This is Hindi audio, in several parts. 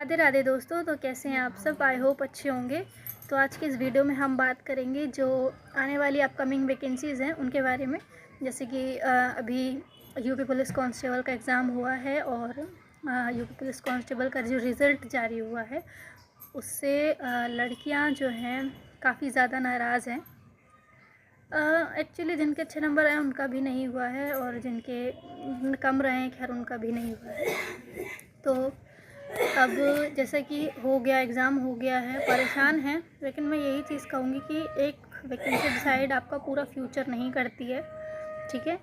राधे राधे दोस्तों। तो कैसे हैं आप सब? आई होप अच्छे होंगे। तो आज के इस वीडियो में हम बात करेंगे जो आने वाली अपकमिंग वैकेंसीज़ हैं उनके बारे में। जैसे कि अभी यूपी पुलिस कांस्टेबल का एग्ज़ाम हुआ है और यूपी पुलिस कांस्टेबल का जो रिज़ल्ट जारी हुआ है उससे लड़कियां जो हैं काफ़ी ज़्यादा नाराज़ हैं। एक्चुअली जिनके अच्छे नंबर आए उनका भी नहीं हुआ है और जिनके कम रहे हैं खैर उनका भी नहीं हुआ है। तो अब जैसे कि हो गया, एग्ज़ाम हो गया है, परेशान हैं, लेकिन मैं यही चीज़ कहूँगी कि एक वैकेंसी डिसाइड आपका पूरा फ्यूचर नहीं करती है। ठीक है,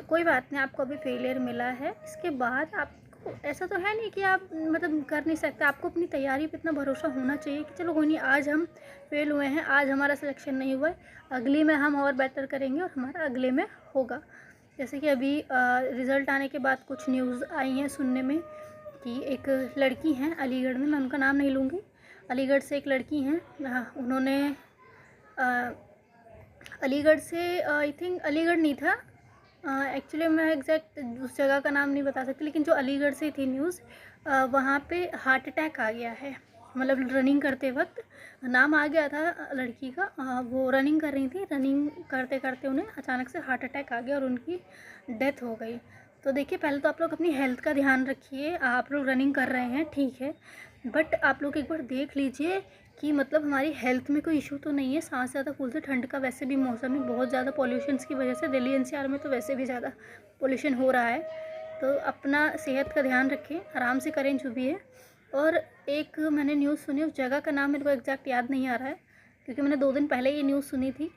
कोई बात नहीं, आपको अभी फेलियर मिला है, इसके बाद आपको ऐसा तो है नहीं कि आप मतलब कर नहीं सकते। आपको अपनी तैयारी पे इतना भरोसा होना चाहिए कि चलो कोई नहीं, आज हम फेल हुए हैं, आज हमारा सिलेक्शन नहीं हुआ है, अगली में हम और बेटर करेंगे और हमारा अगले में होगा। जैसे कि अभी रिज़ल्ट आने के बाद कुछ न्यूज़ आई हैं सुनने में कि एक लड़की हैं अलीगढ़ में, मैं उनका नाम नहीं लूँगी, अलीगढ़ से एक लड़की हैं, उन्होंने अलीगढ़ से आई थिंक अलीगढ़ नहीं था, एक्चुअली मैं एग्जैक्ट उस जगह का नाम नहीं बता सकती, लेकिन जो अलीगढ़ से थी न्यूज़, वहाँ पे हार्ट अटैक आ गया है। मतलब रनिंग करते वक्त नाम आ गया था लड़की का, वो रनिंग कर रही थी, रनिंग करते करते उन्हें अचानक से हार्ट अटैक आ गया और उनकी डेथ हो गई। तो देखिए, पहले तो आप लोग अपनी हेल्थ का ध्यान रखिए। आप लोग रनिंग कर रहे हैं ठीक है, बट आप लोग एक बार देख लीजिए कि मतलब हमारी हेल्थ में कोई इशू तो नहीं है। सांस ज़्यादा फूल से, ठंड का वैसे भी मौसम है, बहुत ज़्यादा पॉल्यूशंस की वजह से दिल्ली एनसीआर में तो वैसे भी ज़्यादा पोल्यूशन हो रहा है। तो अपना सेहत का ध्यान रखें, आराम से करें जो भी है। और एक मैंने न्यूज़ सुनी, उस जगह का नाम मेरे को एग्जैक्ट याद नहीं आ रहा है, क्योंकि मैंने 2 दिन पहले ये न्यूज़ सुनी थी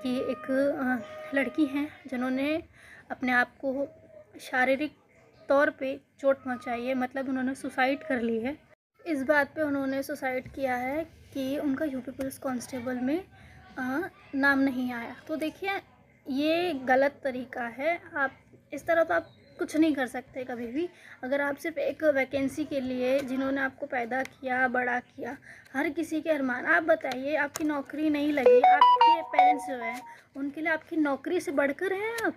कि एक लड़की हैं जिन्होंने अपने आप को शारीरिक तौर पे चोट पहुंचाई है, मतलब उन्होंने सुसाइड कर ली है। इस बात पे उन्होंने सुसाइड किया है कि उनका यूपी पुलिस कांस्टेबल में नाम नहीं आया। तो देखिए, ये गलत तरीका है। आप इस तरह तो आप कुछ नहीं कर सकते कभी भी। अगर आप सिर्फ एक वैकेंसी के लिए, जिन्होंने आपको पैदा किया, बड़ा किया, हर किसी के अरमान, आप बताइए, आपकी नौकरी नहीं लगी, आपके पेरेंट्स जो हैं उनके लिए आपकी नौकरी से बढ़कर हैं आप?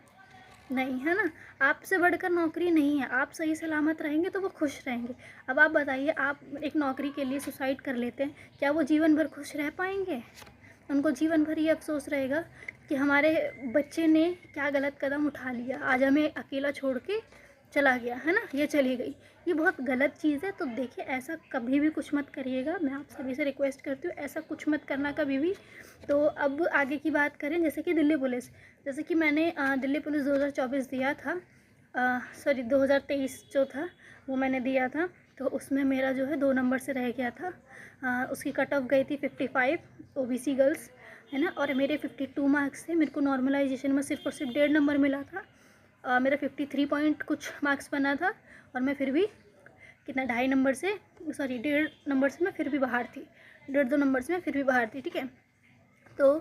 नहीं है ना, आपसे बढ़कर नौकरी नहीं है। आप सही सलामत रहेंगे तो वो खुश रहेंगे। अब आप बताइए, आप एक नौकरी के लिए सुसाइड कर लेते हैं, क्या वो जीवन भर खुश रह पाएंगे? उनको जीवन भर ये अफसोस रहेगा कि हमारे बच्चे ने क्या गलत कदम उठा लिया, आज हमें अकेला छोड़ के चला गया, है ना, ये चली गई। ये बहुत गलत चीज़ है। तो देखिए, ऐसा कभी भी कुछ मत करिएगा, मैं आप सभी से रिक्वेस्ट करती हूँ, ऐसा कुछ मत करना कभी भी। तो अब आगे की बात करें, जैसे कि दिल्ली पुलिस, जैसे कि मैंने दिल्ली पुलिस 2024 दिया था, सॉरी 2023 जो था वो मैंने दिया था। तो उसमें मेरा जो है 2 नंबर से रह गया था। उसकी कट ऑफ गई थी 55 ओबीसी गर्ल्स, है ना, और मेरे 52 मार्क्स थे। मेरे को नॉर्मलाइजेशन में सिर्फ और सिर्फ 1.5 नंबर मिला था। मेरा 53 पॉइंट कुछ मार्क्स बना था और मैं फिर भी कितना 2.5 नंबर से, सॉरी 1.5 नंबर से मैं फिर भी बाहर थी, 1.5-2 नंबर से मैं फिर भी बाहर थी। ठीक है, तो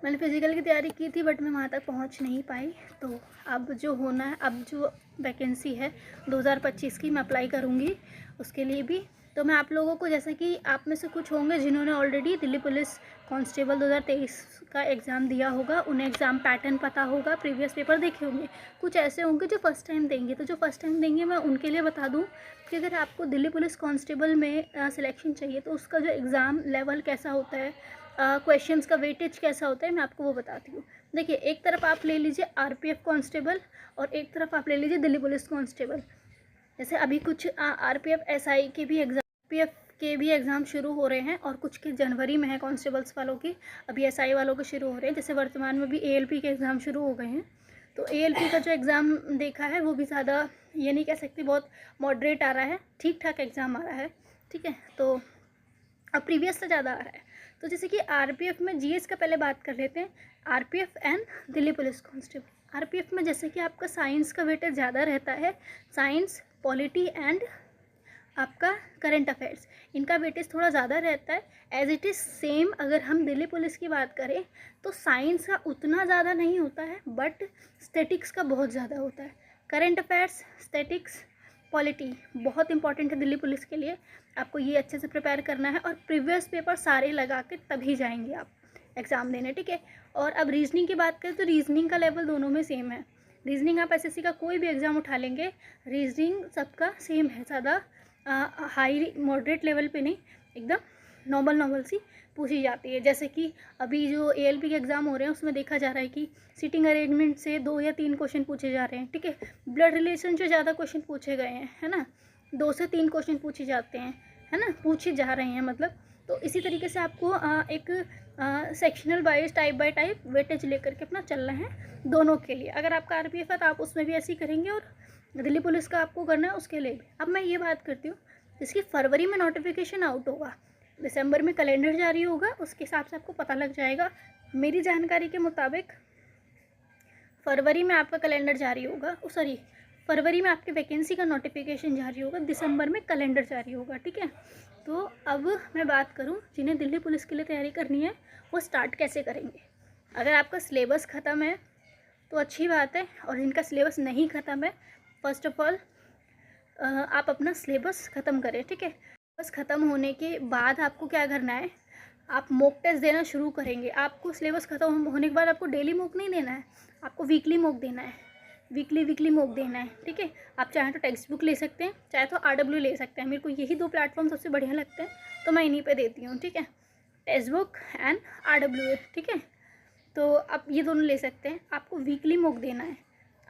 मैंने फ़िज़िकल की तैयारी की थी बट मैं वहाँ तक पहुँच नहीं पाई। तो अब जो होना है, अब जो वैकेंसी है 2025 की, मैं अप्लाई करूँगी उसके लिए भी। तो मैं आप लोगों को, जैसे कि आप में से कुछ होंगे जिन्होंने ऑलरेडी दिल्ली पुलिस कांस्टेबल 2023 का एग्ज़ाम दिया होगा, उन्हें एग्ज़ाम पैटर्न पता होगा, प्रीवियस पेपर देखे होंगे। कुछ ऐसे होंगे जो फर्स्ट टाइम देंगे, तो जो फर्स्ट टाइम देंगे मैं उनके लिए बता दूँ कि अगर आपको दिल्ली पुलिस कांस्टेबल में सिलेक्शन चाहिए तो उसका जो एग्ज़ाम लेवल कैसा होता है, क्वेश्चंस का वेटेज कैसा होता है, मैं आपको वो बताती हूँ। देखिए, एक तरफ आप ले लीजिए आरपीएफ कांस्टेबल और एक तरफ आप ले लीजिए दिल्ली पुलिस कांस्टेबल। जैसे अभी कुछ आरपीएफ एसआई के भी एग्ज़ाम, पीएफ के भी एग्ज़ाम शुरू हो रहे हैं और कुछ के जनवरी में है कांस्टेबल्स वालों की, अभी एसआई वालों के शुरू हो रहे हैं। जैसे वर्तमान में भी एएलपी के एग्ज़ाम शुरू हो गए हैं। तो एएलपी का जो एग्ज़ाम देखा है वो भी ज़्यादा ये नहीं कह सकती बहुत मॉडरेट आ रहा है, ठीक ठाक एग्ज़ाम आ रहा है। ठीक है, तो अब प्रीवियस से ज़्यादा आ रहा है। तो जैसे कि आरपीएफ में जीएस का पहले बात कर लेते हैं, RPF and Delhi police constable. RPF में जैसे कि आपका साइंस का वेटेज ज़्यादा रहता है, साइंस, पॉलिटी एंड आपका करंट अफेयर्स, इनका वेटेज थोड़ा ज़्यादा रहता है। एज इट इज़ सेम अगर हम दिल्ली पुलिस की बात करें तो साइंस का उतना ज़्यादा नहीं होता है, बट स्टैटिक्स का बहुत ज़्यादा होता है। करंट अफेयर्स, स्टैटिक्स, पॉलिटी बहुत इंपॉर्टेंट है दिल्ली पुलिस के लिए। आपको ये अच्छे से प्रिपेयर करना है और प्रीवियस पेपर सारे लगा के तभी जाएंगे आप एग्ज़ाम देने। ठीक है, और अब रीजनिंग की बात करें तो रीजनिंग का लेवल दोनों में सेम है। रीजनिंग आप एसएससी का कोई भी एग्ज़ाम उठा लेंगे, रीजनिंग सबका सेम है, ज़्यादा हाई मॉडरेट लेवल पे नहीं, एकदम नॉर्मल सी पूछी जाती है। जैसे कि अभी जो ALP के एग्ज़ाम हो रहे हैं उसमें देखा जा रहा है कि सीटिंग अरेंजमेंट से 2 या 3 क्वेश्चन पूछे जा रहे हैं, ठीक है। ब्लड रिलेशन से ज़्यादा क्वेश्चन पूछे गए हैं, है ना, 2 से 3 क्वेश्चन पूछे जाते हैं, है ना, पूछे जा रहे हैं मतलब। तो इसी तरीके से आपको एक sectional wise type bye type weightage लेकर के अपना चलना है दोनों के लिए। अगर आपका RPF है तो आप उसमें भी ऐसे ही करेंगे, और दिल्ली पुलिस का आपको करना है उसके लिए भी। अब मैं ये बात करती हूँ, जिसकी फरवरी में नोटिफिकेशन आउट होगा, दिसंबर में कैलेंडर जारी होगा, उसके हिसाब से आपको पता लग जाएगा। मेरी जानकारी के मुताबिक फरवरी में आपका कैलेंडर जारी होगा, सॉरी फरवरी में आपके वैकेंसी का नोटिफिकेशन जारी होगा, दिसंबर में कैलेंडर जारी होगा, ठीक है। तो अब मैं बात करूं, जिन्हें दिल्ली पुलिस के लिए तैयारी करनी है वो स्टार्ट कैसे करेंगे। अगर आपका सिलेबस ख़त्म है तो अच्छी बात है, और जिनका सिलेबस नहीं ख़त्म है, फर्स्ट ऑफ ऑल आप अपना सिलेबस ख़त्म करें, ठीक है। बस ख़त्म होने के बाद आपको क्या करना है, आप मॉक टेस्ट देना शुरू करेंगे। आपको सिलेबस ख़त्म होने के बाद आपको डेली मॉक नहीं देना है, आपको वीकली मॉक देना है, वीकली मॉक देना है, ठीक है। आप चाहे तो टेक्स्ट बुक ले सकते हैं, चाहे तो RW ले सकते हैं। मेरे को यही 2 प्लेटफॉर्म सबसे बढ़िया लगते हैं, तो मैं इन्हीं पे देती हूँ, ठीक है, टेक्स्ट बुक एंड RW, ठीक है। तो आप ये दोनों ले सकते हैं। आपको वीकली मॉक देना है।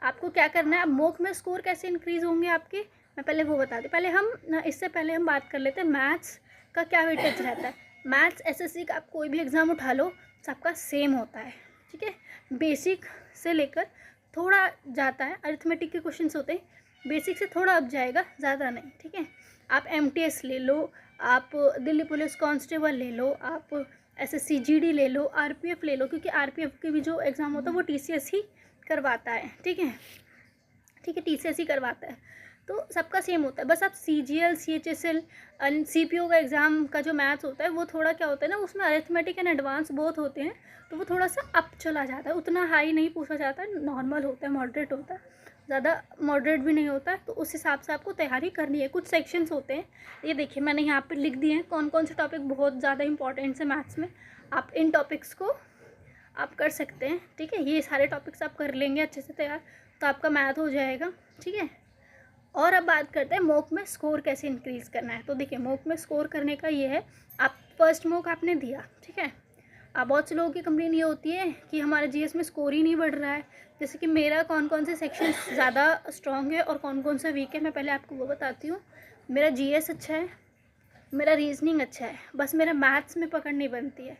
आपको क्या करना है, अब मॉक में स्कोर कैसे इंक्रीज़ होंगे आपके, मैं पहले वो बता दूँ। इससे पहले हम बात कर लेते हैं मैथ्स का क्या वेटेज रहता है। मैथ्स SSC का आप कोई भी एग्ज़ाम उठा लो, सबका सेम होता है, ठीक है। बेसिक से लेकर थोड़ा जाता है, अरिथमेटिक के क्वेश्चंस होते हैं, बेसिक से थोड़ा अप जाएगा, ज़्यादा नहीं, ठीक है। आप MTS ले लो, आप दिल्ली पुलिस कांस्टेबल ले लो, आप SSC GD ले लो, RPF ले लो, क्योंकि RPF के भी जो एग्ज़ाम होता है वो TCS ही करवाता है, ठीक है, TCS ही करवाता है। तो सबका सेम होता है। बस आप CGL CHSL CPO का एग्ज़ाम का जो मैथ्स होता है वो थोड़ा क्या होता है ना, उसमें अरिथमेटिक एंड एडवांस बहुत होते हैं, तो वो थोड़ा सा अप चला जाता है, उतना हाई नहीं पूछा जाता है, नॉर्मल होता है, मॉडरेट होता है, ज़्यादा मॉडरेट भी नहीं होता है। तो उस हिसाब से आपको तैयारी करनी है। कुछ सेक्शंस होते हैं, ये देखिए मैंने यहाँ पर लिख दिए हैं कौन कौन से टॉपिक बहुत ज़्यादा इंपॉर्टेंट्स है मैथ्स में। आप इन टॉपिक्स को आप कर सकते हैं, ठीक है। ये सारे टॉपिक्स आप कर लेंगे अच्छे से तैयार, तो आपका मैथ हो जाएगा, ठीक है। और अब बात करते हैं मॉक में स्कोर कैसे इंक्रीज़ करना है। तो देखिए मॉक में स्कोर करने का ये है, आप फर्स्ट मॉक आपने दिया, ठीक है। अब बहुत से लोगों की कंप्लेन ये होती है कि हमारे GS में स्कोर ही नहीं बढ़ रहा है। जैसे कि मेरा कौन कौन से सेक्शन ज़्यादा स्ट्रॉन्ग है और कौन कौन सा वीक है, मैं पहले आपको वो बताती हूँ। मेरा GS अच्छा है, मेरा रीजनिंग अच्छा है, बस मेरा मैथ्स में पकड़ नहीं बनती है।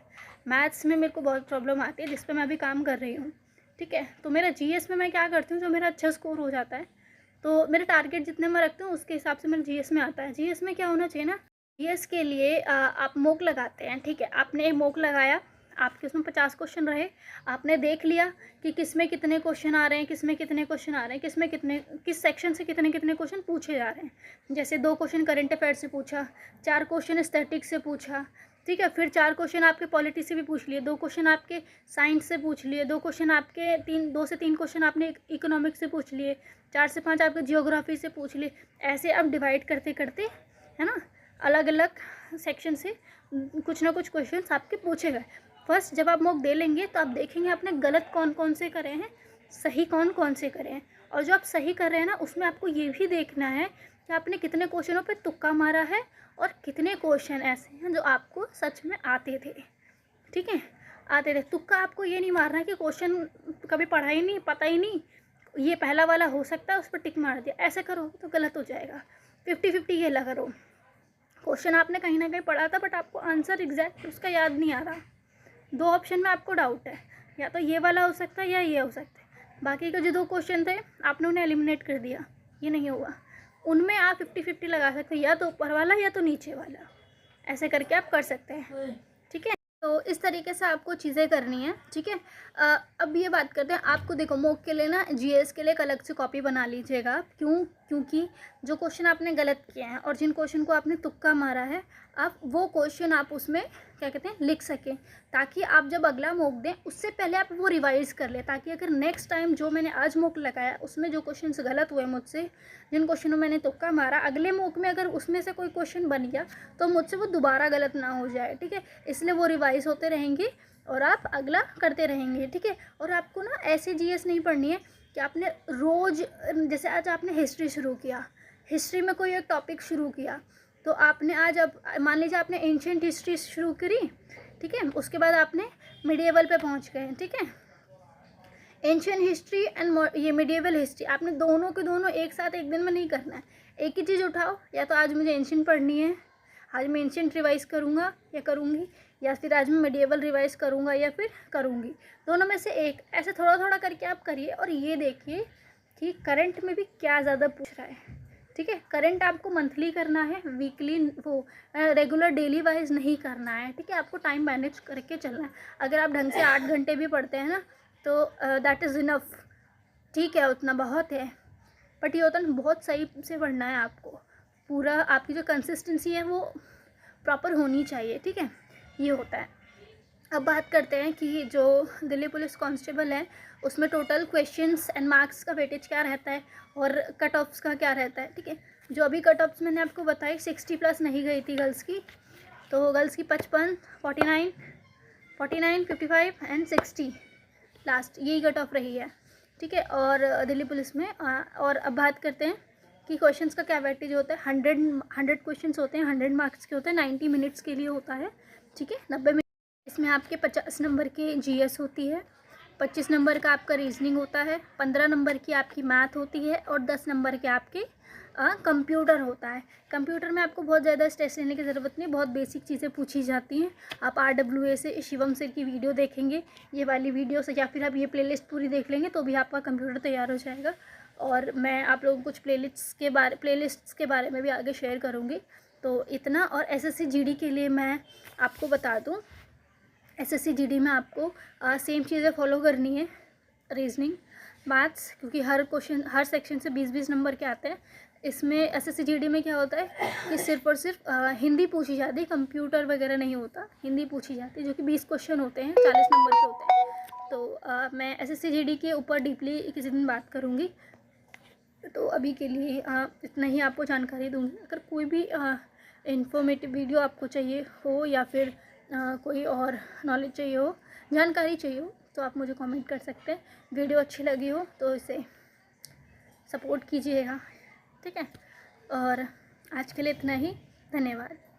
मैथ्स में मेरे को बहुत प्रॉब्लम आती है, जिस पे मैं अभी काम कर रही हूँ, ठीक है। तो मेरा GS में मैं क्या करती हूँ, जो मेरा अच्छा स्कोर हो जाता है, तो मेरे टारगेट जितने मैं रखती हूँ उसके हिसाब से मेरा GS में आता है। GS में क्या होना चाहिए ना, GS के लिए आप मॉक लगाते हैं, ठीक है। आपने मॉक लगाया, आपके उसमें 50 क्वेश्चन रहे, आपने देख लिया कि किस में कितने क्वेश्चन आ रहे हैं, किस में कितने क्वेश्चन आ रहे हैं, किस सेक्शन से कितने कितने क्वेश्चन पूछे जा रहे हैं। जैसे 2 क्वेश्चन करंट अफेयर से पूछा, 4 क्वेश्चन स्टैटिक्स से पूछा, ठीक है। फिर 4 क्वेश्चन आपके पॉलिटी से भी पूछ लिए, 2 क्वेश्चन आपके साइंस से पूछ लिए, 2 क्वेश्चन आपके 2 से 3 क्वेश्चन आपने इकोनॉमिक्स से पूछ लिए, 4 से 5 आपके जियोग्राफी से पूछ लिए। ऐसे आप डिवाइड करते करते, है ना, अलग अलग सेक्शन से कुछ ना कुछ क्वेश्चन आपके पूछे गए। फर्स्ट जब आप मॉक दे लेंगे तो आप देखेंगे आपने गलत कौन कौन से करे हैं, सही कौन कौन से करे हैं। और जो आप सही कर रहे हैं ना, उसमें आपको ये भी देखना है कि आपने कितने क्वेश्चनों पे तुक्का मारा है और कितने क्वेश्चन ऐसे हैं जो आपको सच में आते थे, ठीक है, आते थे। तुक्का आपको ये नहीं मारना है कि क्वेश्चन कभी पढ़ा ही नहीं, पता ही नहीं, ये पहला वाला हो सकता है, उस पर टिक मार दिया, ऐसे करो तो गलत हो जाएगा। 50-50 ये लगा करो, क्वेश्चन आपने कहीं ना कहीं पढ़ा था बट आपको आंसर एग्जैक्ट उसका याद नहीं आ रहा, 2 ऑप्शन में आपको डाउट है, या तो ये वाला हो सकता है या ये हो सकता है। बाकी के जो 2 क्वेश्चन थे आपने उन्हें एलिमिनेट कर दिया, ये नहीं होगा। उनमें आप 50-50 लगा सकते हैं, या तो ऊपर वाला या तो नीचे वाला, ऐसे करके आप कर सकते हैं, ठीक है। तो इस तरीके से आपको चीज़ें करनी है, ठीक है। अब ये बात करते हैं, आपको देखो मॉक के लिए ना GS के लिए एक अलग से कॉपी बना लीजिएगा आप। क्योंकि जो क्वेश्चन आपने गलत किए हैं और जिन क्वेश्चन को आपने तुक्का मारा है, आप वो क्वेश्चन आप उसमें क्या कहते हैं लिख सकें, ताकि आप जब अगला मॉक दें उससे पहले आप वो रिवाइज़ कर लें, ताकि अगर नेक्स्ट टाइम जो मैंने आज मॉक लगाया उसमें जो क्वेश्चन गलत हुए मुझसे, जिन क्वेश्चनों मैंने तुक्का मारा, अगले मॉक में अगर उसमें से कोई क्वेश्चन बन गया तो मुझसे वो दोबारा गलत ना हो जाए, ठीक है। इसलिए वो रिवाइज़ होते रहेंगे और आप अगला करते रहेंगे, ठीक है। और आपको ना ऐसे GS नहीं पढ़नी है कि आपने रोज़, जैसे आज आपने हिस्ट्री शुरू किया, हिस्ट्री में कोई एक टॉपिक शुरू किया, तो आपने आज अब मान लीजिए आपने एंशिएंट हिस्ट्री शुरू करी, ठीक है, उसके बाद आपने मिडिएवल पे पहुंच गए, ठीक है। एंशिएंट हिस्ट्री एंड ये मिडिएवल हिस्ट्री आपने दोनों के दोनों एक साथ एक दिन में नहीं करना है। एक ही चीज़ उठाओ, या तो आज मुझे एंशिएंट पढ़नी है, आज मैं एंशिएंट रिवाइज़ करूँगा या करूँगी, या फिर आज मैं मिडिएवल रिवाइज़ करूँगा या फिर करूँगी, दोनों में से एक। ऐसे थोड़ा थोड़ा करके आप करिए और ये देखिए कि करंट में भी क्या ज़्यादा पूछ रहा है, ठीक है। करंट आपको मंथली करना है, वीकली वो रेगुलर डेली वाइज नहीं करना है, ठीक है। आपको टाइम मैनेज करके चलना है। अगर आप ढंग से 8 घंटे भी पढ़ते हैं ना तो दैट इज़ इनफ, ठीक है, उतना बहुत है। बट ये होता है बहुत सही से पढ़ना है आपको, पूरा आपकी जो कंसिस्टेंसी है वो प्रॉपर होनी चाहिए, ठीक है, ये होता है। अब बात करते हैं कि जो दिल्ली पुलिस कांस्टेबल है उसमें टोटल क्वेश्चंस एंड मार्क्स का वेटेज क्या रहता है और कट ऑफ्स का क्या रहता है, ठीक है। जो अभी कट ऑफ्स मैंने आपको बताई 60 प्लस नहीं गई थी गर्ल्स की, तो गर्ल्स की 55, 49, 55 एंड 60 लास्ट, यही कट ऑफ रही है, ठीक है। और दिल्ली पुलिस में और अब बात करते हैं कि क्वेश्चंस का क्या वेटेज होता है। 100 क्वेश्चंस होते हैं, 100 मार्क्स के होते हैं, 90 मिनट्स के लिए होता है, ठीक है, 90 मिनट। इसमें आपके 50 नंबर की जीएस होती है, 25 नंबर का आपका रीजनिंग होता है, 15 नंबर की आपकी मैथ होती है और 10 नंबर के आपके कंप्यूटर होता है। कंप्यूटर में आपको बहुत ज़्यादा स्ट्रेस लेने की ज़रूरत नहीं, बहुत बेसिक चीज़ें पूछी जाती हैं। आप RWA से शिवम सर की वीडियो देखेंगे, ये वाली वीडियो से, या फिर आप ये प्लेलिस्ट पूरी देख लेंगे तो भी आपका कंप्यूटर तैयार हो जाएगा। और मैं आप लोगों को कुछ प्लेलिस्ट्स के बारे में भी आगे शेयर करूँगी। तो इतना। और SSC GD के लिए मैं आपको बता दूँ, SSC GD में आपको सेम चीज़ें फॉलो करनी है, रीजनिंग, मैथ्स, क्योंकि हर क्वेश्चन हर सेक्शन से 20-20 नंबर के आते हैं। इसमें SSC GD में क्या होता है कि सिर्फ और सिर्फ हिंदी पूछी जाती है, कंप्यूटर वगैरह नहीं होता, हिंदी पूछी जाती है, जो कि 20 क्वेश्चन होते हैं, 40 नंबर के होते हैं। तो मैं SSC GD के ऊपर डीपली किसी दिन बात करूँगी। तो अभी के लिए इतना ही आपको जानकारी दूँगी। अगर कोई भी इन्फॉर्मेटिव वीडियो आपको चाहिए हो या फिर कोई और नॉलेज चाहिए हो, जानकारी चाहिए हो, तो आप मुझे कमेंट कर सकते हैं। वीडियो अच्छी लगी हो तो इसे सपोर्ट कीजिएगा, ठीक है। और आज के लिए इतना ही, धन्यवाद।